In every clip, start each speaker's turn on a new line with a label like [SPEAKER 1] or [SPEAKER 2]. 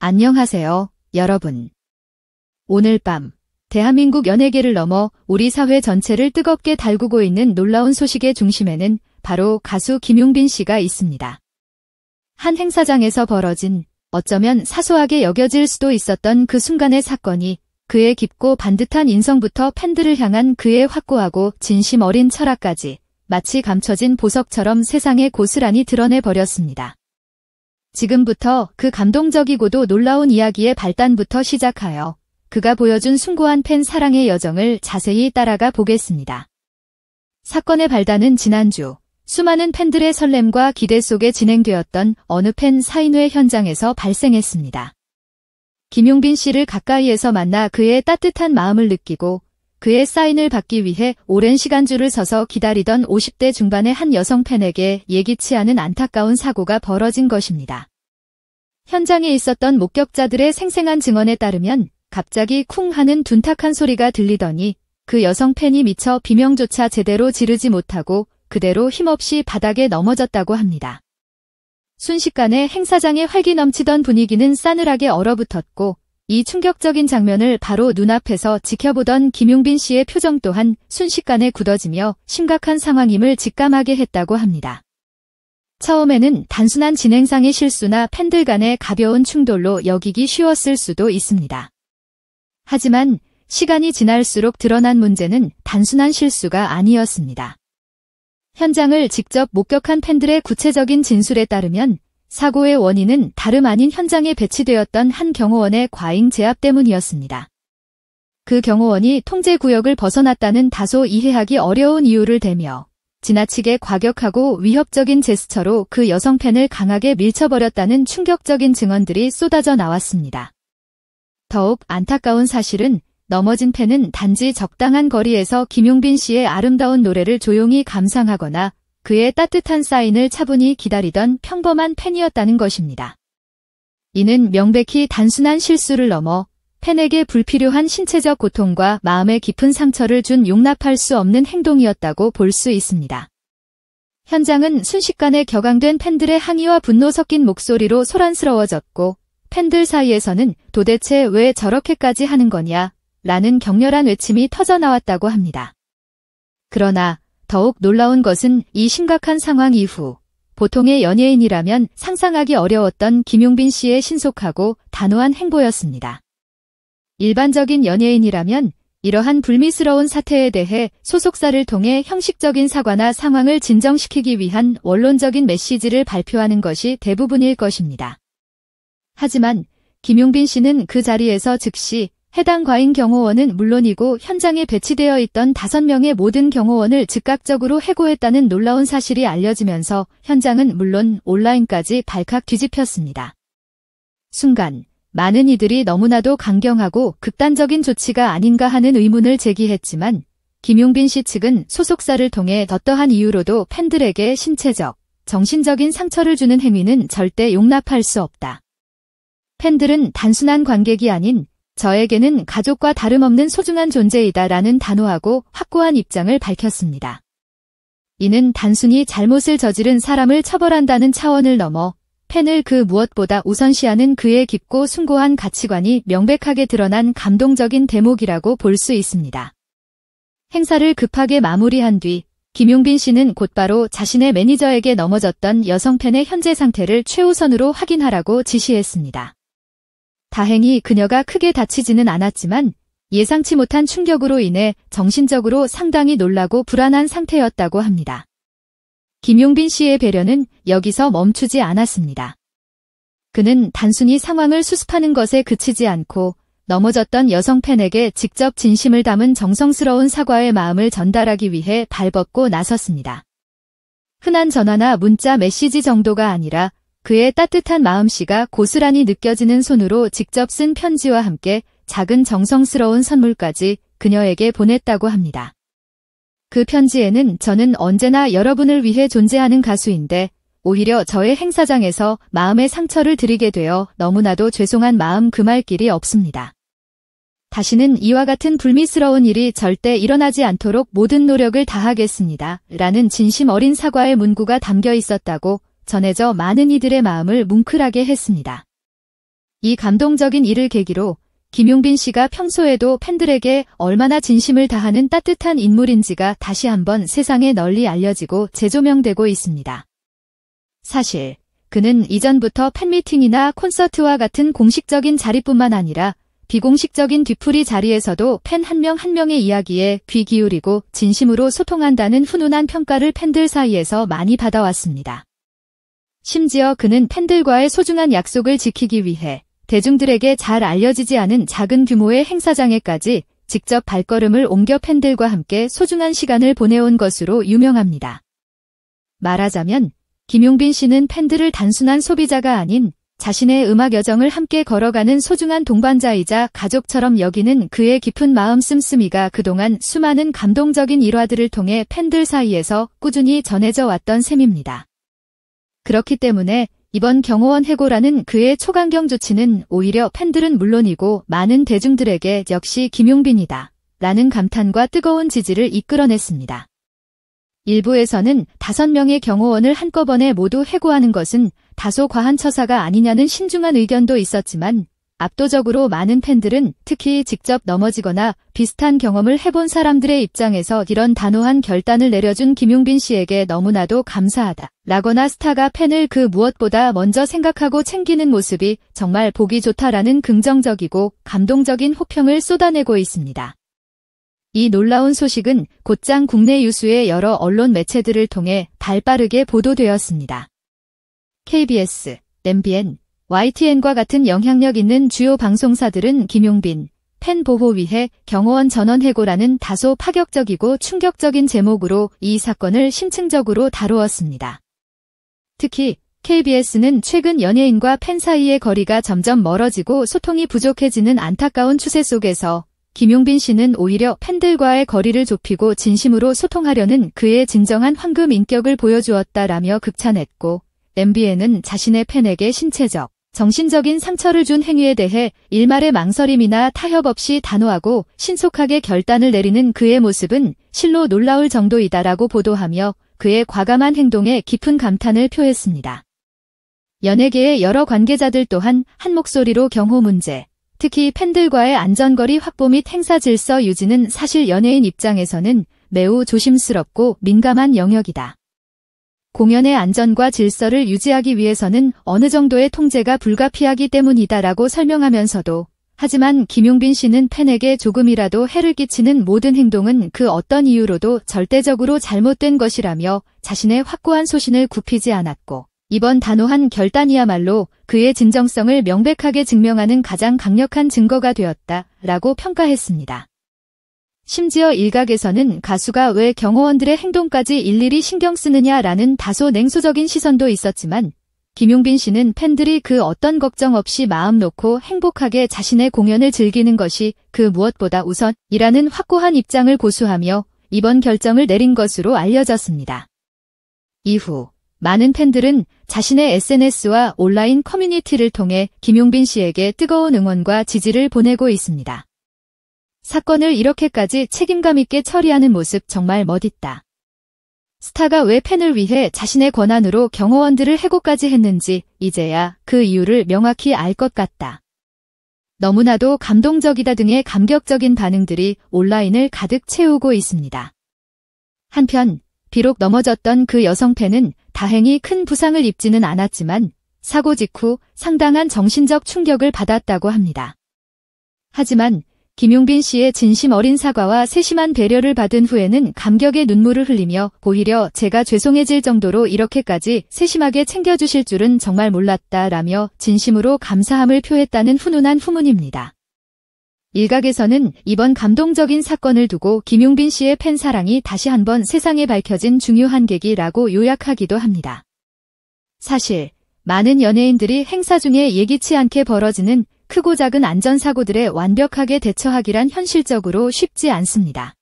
[SPEAKER 1] 안녕하세요, 여러분. 오늘 밤, 대한민국 연예계를 넘어 우리 사회 전체를 뜨겁게 달구고 있는 놀라운 소식의 중심에는 바로 가수 김용빈 씨가 있습니다. 한 행사장에서 벌어진 어쩌면 사소하게 여겨질 수도 있었던 그 순간의 사건이 그의 깊고 반듯한 인성부터 팬들을 향한 그의 확고하고 진심 어린 철학까지 마치 감춰진 보석처럼 세상에 고스란히 드러내버렸습니다. 지금부터 그 감동적이고도 놀라운 이야기의 발단부터 시작하여 그가 보여준 숭고한 팬 사랑의 여정을 자세히 따라가 보겠습니다. 사건의 발단은 지난주 수많은 팬들의 설렘과 기대 속에 진행되었던 어느 팬 사인회 현장에서 발생했습니다. 김용빈 씨를 가까이에서 만나 그의 따뜻한 마음을 느끼고 그의 사인을 받기 위해 오랜 시간 줄을 서서 기다리던 50대 중반의 한 여성 팬에게 예기치 않은 안타까운 사고가 벌어진 것입니다. 현장에 있었던 목격자들의 생생한 증언에 따르면 갑자기 쿵 하는 둔탁한 소리가 들리더니 그 여성 팬이 미처 비명조차 제대로 지르지 못하고 그대로 힘없이 바닥에 넘어졌다고 합니다. 순식간에 행사장에 활기 넘치던 분위기는 싸늘하게 얼어붙었고 이 충격적인 장면을 바로 눈앞에서 지켜보던 김용빈 씨의 표정 또한 순식간에 굳어지며 심각한 상황임을 직감하게 했다고 합니다. 처음에는 단순한 진행상의 실수나 팬들 간의 가벼운 충돌로 여기기 쉬웠을 수도 있습니다. 하지만 시간이 지날수록 드러난 문제는 단순한 실수가 아니었습니다. 현장을 직접 목격한 팬들의 구체적인 진술에 따르면 사고의 원인은 다름 아닌 현장에 배치되었던 한 경호원의 과잉 제압 때문이었습니다. 그 경호원이 통제구역을 벗어났다는 다소 이해하기 어려운 이유를 대며 지나치게 과격하고 위협적인 제스처로 그 여성 팬을 강하게 밀쳐버렸다는 충격적인 증언들이 쏟아져 나왔습니다. 더욱 안타까운 사실은 넘어진 팬은 단지 적당한 거리에서 김용빈 씨의 아름다운 노래를 조용히 감상하거나 그의 따뜻한 사인을 차분히 기다리던 평범한 팬이었다는 것입니다. 이는 명백히 단순한 실수를 넘어 팬에게 불필요한 신체적 고통과 마음의 깊은 상처를 준 용납할 수 없는 행동이었다고 볼 수 있습니다. 현장은 순식간에 격앙된 팬들의 항의와 분노 섞인 목소리로 소란스러워졌고 팬들 사이에서는 도대체 왜 저렇게까지 하는 거냐? 라는 격렬한 외침이 터져나왔다고 합니다. 그러나 더욱 놀라운 것은 이 심각한 상황 이후 보통의 연예인이라면 상상하기 어려웠던 김용빈 씨의 신속하고 단호한 행보였습니다. 일반적인 연예인이라면 이러한 불미스러운 사태에 대해 소속사를 통해 형식적인 사과나 상황을 진정시키기 위한 원론적인 메시지를 발표하는 것이 대부분일 것입니다. 하지만 김용빈 씨는 그 자리에서 즉시 해당 과잉 경호원은 물론이고 현장에 배치되어 있던 5명의 모든 경호원을 즉각적으로 해고했다는 놀라운 사실이 알려지면서 현장은 물론 온라인까지 발칵 뒤집혔습니다. 순간 많은 이들이 너무나도 강경하고 극단적인 조치가 아닌가 하는 의문을 제기했지만 김용빈 씨 측은 소속사를 통해 어떠한 이유로도 팬들에게 신체적, 정신적인 상처를 주는 행위는 절대 용납할 수 없다. 팬들은 단순한 관객이 아닌 저에게는 가족과 다름없는 소중한 존재이다라는 단호하고 확고한 입장을 밝혔습니다. 이는 단순히 잘못을 저지른 사람을 처벌한다는 차원을 넘어 팬을 그 무엇보다 우선시하는 그의 깊고 숭고한 가치관이 명백하게 드러난 감동적인 대목이라고 볼 수 있습니다. 행사를 급하게 마무리한 뒤 김용빈 씨는 곧바로 자신의 매니저에게 넘어졌던 여성 팬의 현재 상태를 최우선으로 확인하라고 지시했습니다. 다행히 그녀가 크게 다치지는 않았지만 예상치 못한 충격으로 인해 정신적으로 상당히 놀라고 불안한 상태였다고 합니다. 김용빈 씨의 배려는 여기서 멈추지 않았습니다. 그는 단순히 상황을 수습하는 것에 그치지 않고 넘어졌던 여성 팬에게 직접 진심을 담은 정성스러운 사과의 마음을 전달하기 위해 발벗고 나섰습니다. 흔한 전화나 문자 메시지 정도가 아니라 그의 따뜻한 마음씨가 고스란히 느껴지는 손으로 직접 쓴 편지와 함께 작은 정성스러운 선물까지 그녀에게 보냈다고 합니다. 그 편지에는 저는 언제나 여러분을 위해 존재하는 가수인데 오히려 저의 행사장에서 마음의 상처를 드리게 되어 너무나도 죄송한 마음 금할 길이 없습니다. 다시는 이와 같은 불미스러운 일이 절대 일어나지 않도록 모든 노력을 다하겠습니다. 라는 진심 어린 사과의 문구가 담겨 있었다고 전해져 많은 이들의 마음을 뭉클하게 했습니다. 이 감동적인 일을 계기로 김용빈 씨가 평소에도 팬들에게 얼마나 진심을 다하는 따뜻한 인물인지가 다시 한번 세상에 널리 알려지고 재조명되고 있습니다. 사실 그는 이전부터 팬미팅이나 콘서트와 같은 공식적인 자리뿐만 아니라 비공식적인 뒤풀이 자리에서도 팬 한 명 한 명의 이야기에 귀 기울이고 진심으로 소통한다는 훈훈한 평가를 팬들 사이에서 많이 받아왔습니다. 심지어 그는 팬들과의 소중한 약속을 지키기 위해 대중들에게 잘 알려지지 않은 작은 규모의 행사장에까지 직접 발걸음을 옮겨 팬들과 함께 소중한 시간을 보내온 것으로 유명합니다. 말하자면 김용빈 씨는 팬들을 단순한 소비자가 아닌 자신의 음악 여정을 함께 걸어가는 소중한 동반자이자 가족처럼 여기는 그의 깊은 마음 씀씀이가 그동안 수많은 감동적인 일화들을 통해 팬들 사이에서 꾸준히 전해져 왔던 셈입니다. 그렇기 때문에 이번 경호원 해고라는 그의 초강경 조치는 오히려 팬들은 물론이고 많은 대중들에게 역시 김용빈이다 라는 감탄과 뜨거운 지지를 이끌어냈습니다. 일부에서는 5명의 경호원을 한꺼번에 모두 해고하는 것은 다소 과한 처사가 아니냐는 신중한 의견도 있었지만 압도적으로 많은 팬들은 특히 직접 넘어지거나 비슷한 경험을 해본 사람들의 입장에서 이런 단호한 결단을 내려준 김용빈 씨에게 너무나도 감사하다 라거나 스타가 팬을 그 무엇보다 먼저 생각하고 챙기는 모습이 정말 보기 좋다라는 긍정적이고 감동적인 호평을 쏟아내고 있습니다. 이 놀라운 소식은 곧장 국내 유수의 여러 언론 매체들을 통해 발빠르게 보도되었습니다. KBS, MBN, YTN과 같은 영향력 있는 주요 방송사들은 김용빈, 팬 보호 위해 경호원 전원 해고라는 다소 파격적이고 충격적인 제목으로 이 사건을 심층적으로 다루었습니다. 특히 KBS는 최근 연예인과 팬 사이의 거리가 점점 멀어지고 소통이 부족해지는 안타까운 추세 속에서 김용빈 씨는 오히려 팬들과의 거리를 좁히고 진심으로 소통하려는 그의 진정한 황금 인격을 보여주었다라며 극찬했고, MBN은 자신의 팬에게 신체적, 정신적인 상처를 준 행위에 대해 일말의 망설임이나 타협 없이 단호하고 신속하게 결단을 내리는 그의 모습은 실로 놀라울 정도이다라고 보도하며 그의 과감한 행동에 깊은 감탄을 표했습니다. 연예계의 여러 관계자들 또한 한 목소리로 경호 문제, 특히 팬들과의 안전거리 확보 및 행사 질서 유지는 사실 연예인 입장에서는 매우 조심스럽고 민감한 영역이다. 공연의 안전과 질서를 유지하기 위해서는 어느 정도의 통제가 불가피하기 때문이다라고 설명하면서도 하지만 김용빈 씨는 팬에게 조금이라도 해를 끼치는 모든 행동은 그 어떤 이유로도 절대적으로 잘못된 것이라며 자신의 확고한 소신을 굽히지 않았고 이번 단호한 결단이야말로 그의 진정성을 명백하게 증명하는 가장 강력한 증거가 되었다라고 평가했습니다. 심지어 일각에서는 가수가 왜 경호원들의 행동까지 일일이 신경 쓰느냐라는 다소 냉소적인 시선도 있었지만 김용빈 씨는 팬들이 그 어떤 걱정 없이 마음 놓고 행복하게 자신의 공연을 즐기는 것이 그 무엇보다 우선이라는 확고한 입장을 고수하며 이번 결정을 내린 것으로 알려졌습니다. 이후 많은 팬들은 자신의 SNS와 온라인 커뮤니티를 통해 김용빈 씨에게 뜨거운 응원과 지지를 보내고 있습니다. 사건을 이렇게까지 책임감 있게 처리하는 모습 정말 멋있다. 스타가 왜 팬을 위해 자신의 권한으로 경호원들을 해고까지 했는지 이제야 그 이유를 명확히 알 것 같다. 너무나도 감동적이다 등의 감격적인 반응들이 온라인을 가득 채우고 있습니다. 한편 비록 넘어졌던 그 여성 팬은 다행히 큰 부상을 입지는 않았지만 사고 직후 상당한 정신적 충격을 받았다고 합니다. 하지만 김용빈 씨의 진심 어린 사과와 세심한 배려를 받은 후에는 감격의 눈물을 흘리며 오히려 제가 죄송해질 정도로 이렇게까지 세심하게 챙겨주실 줄은 정말 몰랐다라며 진심으로 감사함을 표했다는 훈훈한 후문입니다. 일각에서는 이번 감동적인 사건을 두고 김용빈 씨의 팬 사랑이 다시 한번 세상에 밝혀진 중요한 계기라고 요약하기도 합니다. 사실 많은 연예인들이 행사 중에 예기치 않게 벌어지는 크고 작은 안전사고들에 완벽하게 대처하기란 현실적으로 쉽지 않습니다.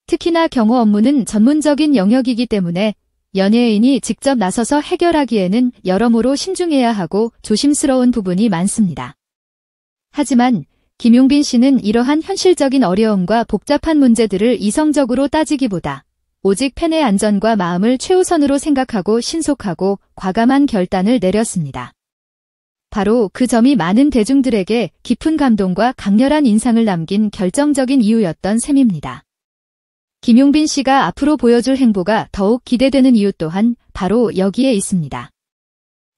[SPEAKER 1] 특히나 경호 업무는 전문적인 영역이기 때문에 연예인이 직접 나서서 해결하기에는 여러모로 신중해야 하고 조심스러운 부분이 많습니다. 하지만 김용빈 씨는 이러한 현실적인 어려움과 복잡한 문제들을 이성적으로 따지기보다 오직 팬의 안전과 마음을 최우선으로 생각하고 신속하고 과감한 결단을 내렸습니다. 바로 그 점이 많은 대중들에게 깊은 감동과 강렬한 인상을 남긴 결정적인 이유였던 셈입니다. 김용빈 씨가 앞으로 보여줄 행보가 더욱 기대되는 이유 또한 바로 여기에 있습니다.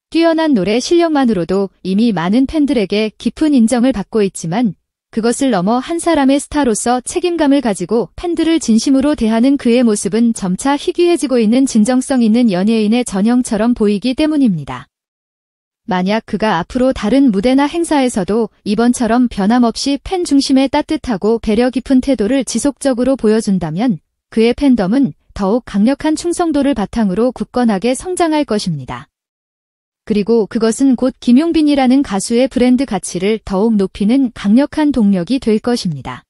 [SPEAKER 1] 뛰어난 노래 실력만으로도 이미 많은 팬들에게 깊은 인정을 받고 있지만 그것을 넘어 한 사람의 스타로서 책임감을 가지고 팬들을 진심으로 대하는 그의 모습은 점차 희귀해지고 있는 진정성 있는 연예인의 전형처럼 보이기 때문입니다. 만약 그가 앞으로 다른 무대나 행사에서도 이번처럼 변함없이 팬 중심의 따뜻하고 배려 깊은 태도를 지속적으로 보여준다면 그의 팬덤은 더욱 강력한 충성도를 바탕으로 굳건하게 성장할 것입니다. 그리고 그것은 곧 김용빈이라는 가수의 브랜드 가치를 더욱 높이는 강력한 동력이 될 것입니다.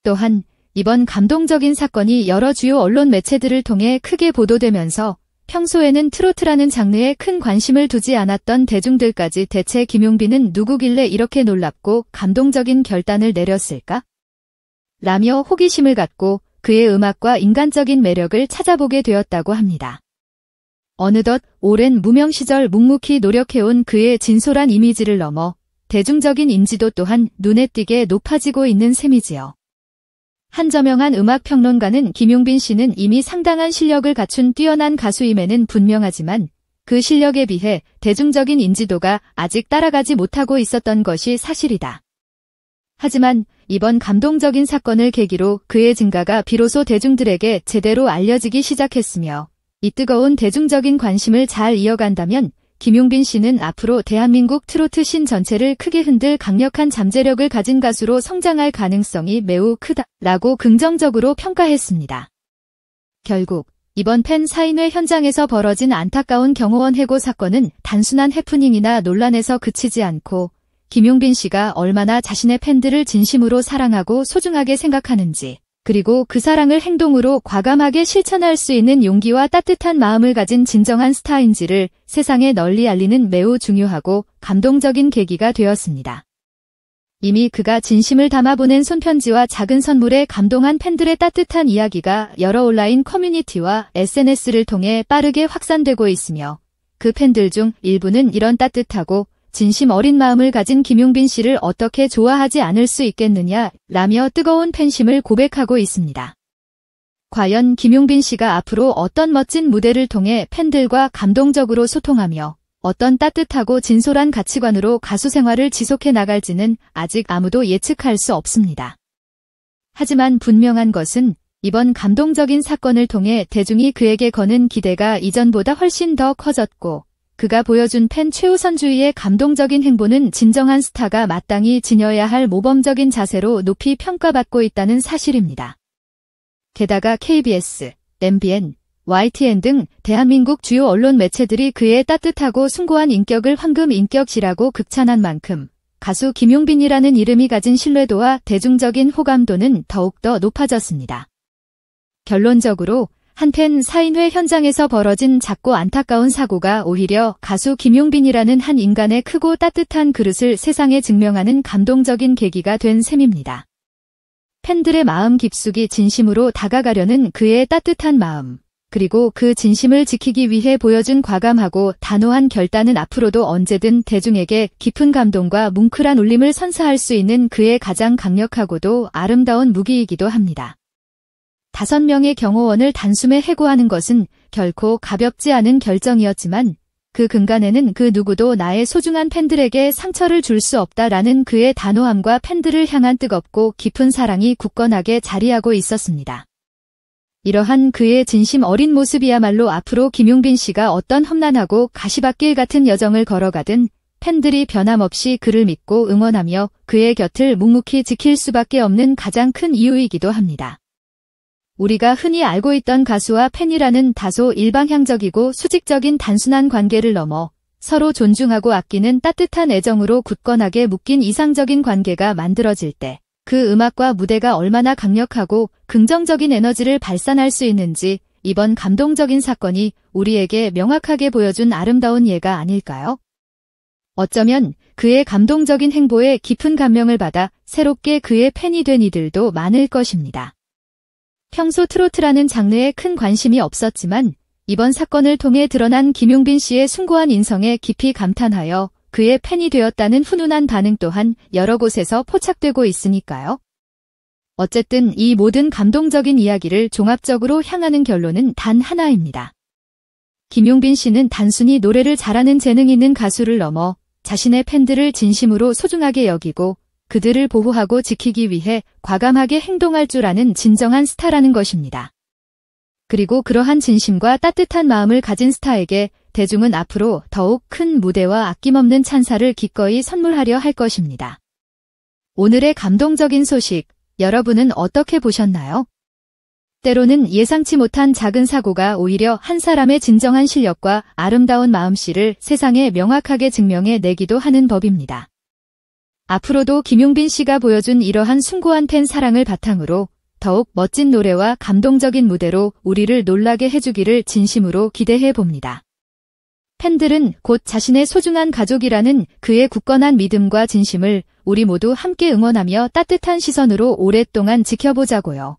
[SPEAKER 1] 또한 이번 감동적인 사건이 여러 주요 언론 매체들을 통해 크게 보도되면서 평소에는 트로트라는 장르에 큰 관심을 두지 않았던 대중들까지 대체 김용빈은 누구길래 이렇게 놀랍고 감동적인 결단을 내렸을까? 라며 호기심을 갖고 그의 음악과 인간적인 매력을 찾아보게 되었다고 합니다. 어느덧 오랜 무명 시절 묵묵히 노력해온 그의 진솔한 이미지를 넘어 대중적인 인지도 또한 눈에 띄게 높아지고 있는 셈이지요. 한 저명한 음악평론가는 김용빈 씨는 이미 상당한 실력을 갖춘 뛰어난 가수임에는 분명하지만 그 실력에 비해 대중적인 인지도가 아직 따라가지 못하고 있었던 것이 사실이다. 하지만 이번 감동적인 사건을 계기로 그의 진가가 비로소 대중들에게 제대로 알려지기 시작했으며 이 뜨거운 대중적인 관심을 잘 이어간다면 김용빈 씨는 앞으로 대한민국 트로트 신 전체를 크게 흔들 강력한 잠재력을 가진 가수로 성장할 가능성이 매우 크다라고 긍정적으로 평가했습니다. 결국 이번 팬 사인회 현장에서 벌어진 안타까운 경호원 해고 사건은 단순한 해프닝이나 논란에서 그치지 않고 김용빈 씨가 얼마나 자신의 팬들을 진심으로 사랑하고 소중하게 생각하는지 그리고 그 사랑을 행동으로 과감하게 실천할 수 있는 용기와 따뜻한 마음을 가진 진정한 스타인지를 세상에 널리 알리는 매우 중요하고 감동적인 계기가 되었습니다. 이미 그가 진심을 담아 보낸 손편지와 작은 선물에 감동한 팬들의 따뜻한 이야기가 여러 온라인 커뮤니티와 SNS를 통해 빠르게 확산되고 있으며 그 팬들 중 일부는 이런 따뜻하고 진심 어린 마음을 가진 김용빈 씨를 어떻게 좋아하지 않을 수 있겠느냐 라며 뜨거운 팬심을 고백하고 있습니다. 과연 김용빈 씨가 앞으로 어떤 멋진 무대를 통해 팬들과 감동적으로 소통하며 어떤 따뜻하고 진솔한 가치관으로 가수 생활을 지속해 나갈지는 아직 아무도 예측할 수 없습니다. 하지만 분명한 것은 이번 감동적인 사건을 통해 대중이 그에게 거는 기대가 이전보다 훨씬 더 커졌고 그가 보여준 팬 최우선주의의 감동적인 행보는 진정한 스타가 마땅히 지녀야 할 모범적인 자세로 높이 평가받고 있다는 사실입니다. 게다가 KBS, MBN, YTN 등 대한민국 주요 언론 매체들이 그의 따뜻하고 숭고한 인격을 황금 인격이라고 극찬한 만큼 가수 김용빈이라는 이름이 가진 신뢰도와 대중적인 호감도는 더욱더 높아졌습니다. 결론적으로 한 팬 사인회 현장에서 벌어진 작고 안타까운 사고가 오히려 가수 김용빈이라는 한 인간의 크고 따뜻한 그릇을 세상에 증명하는 감동적인 계기가 된 셈입니다. 팬들의 마음 깊숙이 진심으로 다가가려는 그의 따뜻한 마음, 그리고 그 진심을 지키기 위해 보여준 과감하고 단호한 결단은 앞으로도 언제든 대중에게 깊은 감동과 뭉클한 울림을 선사할 수 있는 그의 가장 강력하고도 아름다운 무기이기도 합니다. 5명의 경호원을 단숨에 해고하는 것은 결코 가볍지 않은 결정이었지만 그 근간에는 그 누구도 나의 소중한 팬들에게 상처를 줄 수 없다라는 그의 단호함과 팬들을 향한 뜨겁고 깊은 사랑이 굳건하게 자리하고 있었습니다. 이러한 그의 진심 어린 모습이야말로 앞으로 김용빈 씨가 어떤 험난하고 가시밭길 같은 여정을 걸어가든 팬들이 변함없이 그를 믿고 응원하며 그의 곁을 묵묵히 지킬 수밖에 없는 가장 큰 이유이기도 합니다. 우리가 흔히 알고 있던 가수와 팬이라는 다소 일방향적이고 수직적인 단순한 관계를 넘어 서로 존중하고 아끼는 따뜻한 애정으로 굳건하게 묶인 이상적인 관계가 만들어질 때 그 음악과 무대가 얼마나 강력하고 긍정적인 에너지를 발산할 수 있는지 이번 감동적인 사건이 우리에게 명확하게 보여준 아름다운 예가 아닐까요? 어쩌면 그의 감동적인 행보에 깊은 감명을 받아 새롭게 그의 팬이 된 이들도 많을 것입니다. 평소 트로트라는 장르에 큰 관심이 없었지만 이번 사건을 통해 드러난 김용빈 씨의 숭고한 인성에 깊이 감탄하여 그의 팬이 되었다는 훈훈한 반응 또한 여러 곳에서 포착되고 있으니까요. 어쨌든 이 모든 감동적인 이야기를 종합적으로 향하는 결론은 단 하나입니다. 김용빈 씨는 단순히 노래를 잘하는 재능 있는 가수를 넘어 자신의 팬들을 진심으로 소중하게 여기고 그들을 보호하고 지키기 위해 과감하게 행동할 줄 아는 진정한 스타라는 것입니다. 그리고 그러한 진심과 따뜻한 마음을 가진 스타에게 대중은 앞으로 더욱 큰 무대와 아낌없는 찬사를 기꺼이 선물하려 할 것입니다. 오늘의 감동적인 소식, 여러분은 어떻게 보셨나요? 때로는 예상치 못한 작은 사고가 오히려 한 사람의 진정한 실력과 아름다운 마음씨를 세상에 명확하게 증명해 내기도 하는 법입니다. 앞으로도 김용빈 씨가 보여준 이러한 숭고한 팬 사랑을 바탕으로 더욱 멋진 노래와 감동적인 무대로 우리를 놀라게 해주기를 진심으로 기대해 봅니다. 팬들은 곧 자신의 소중한 가족이라는 그의 굳건한 믿음과 진심을 우리 모두 함께 응원하며 따뜻한 시선으로 오랫동안 지켜보자고요.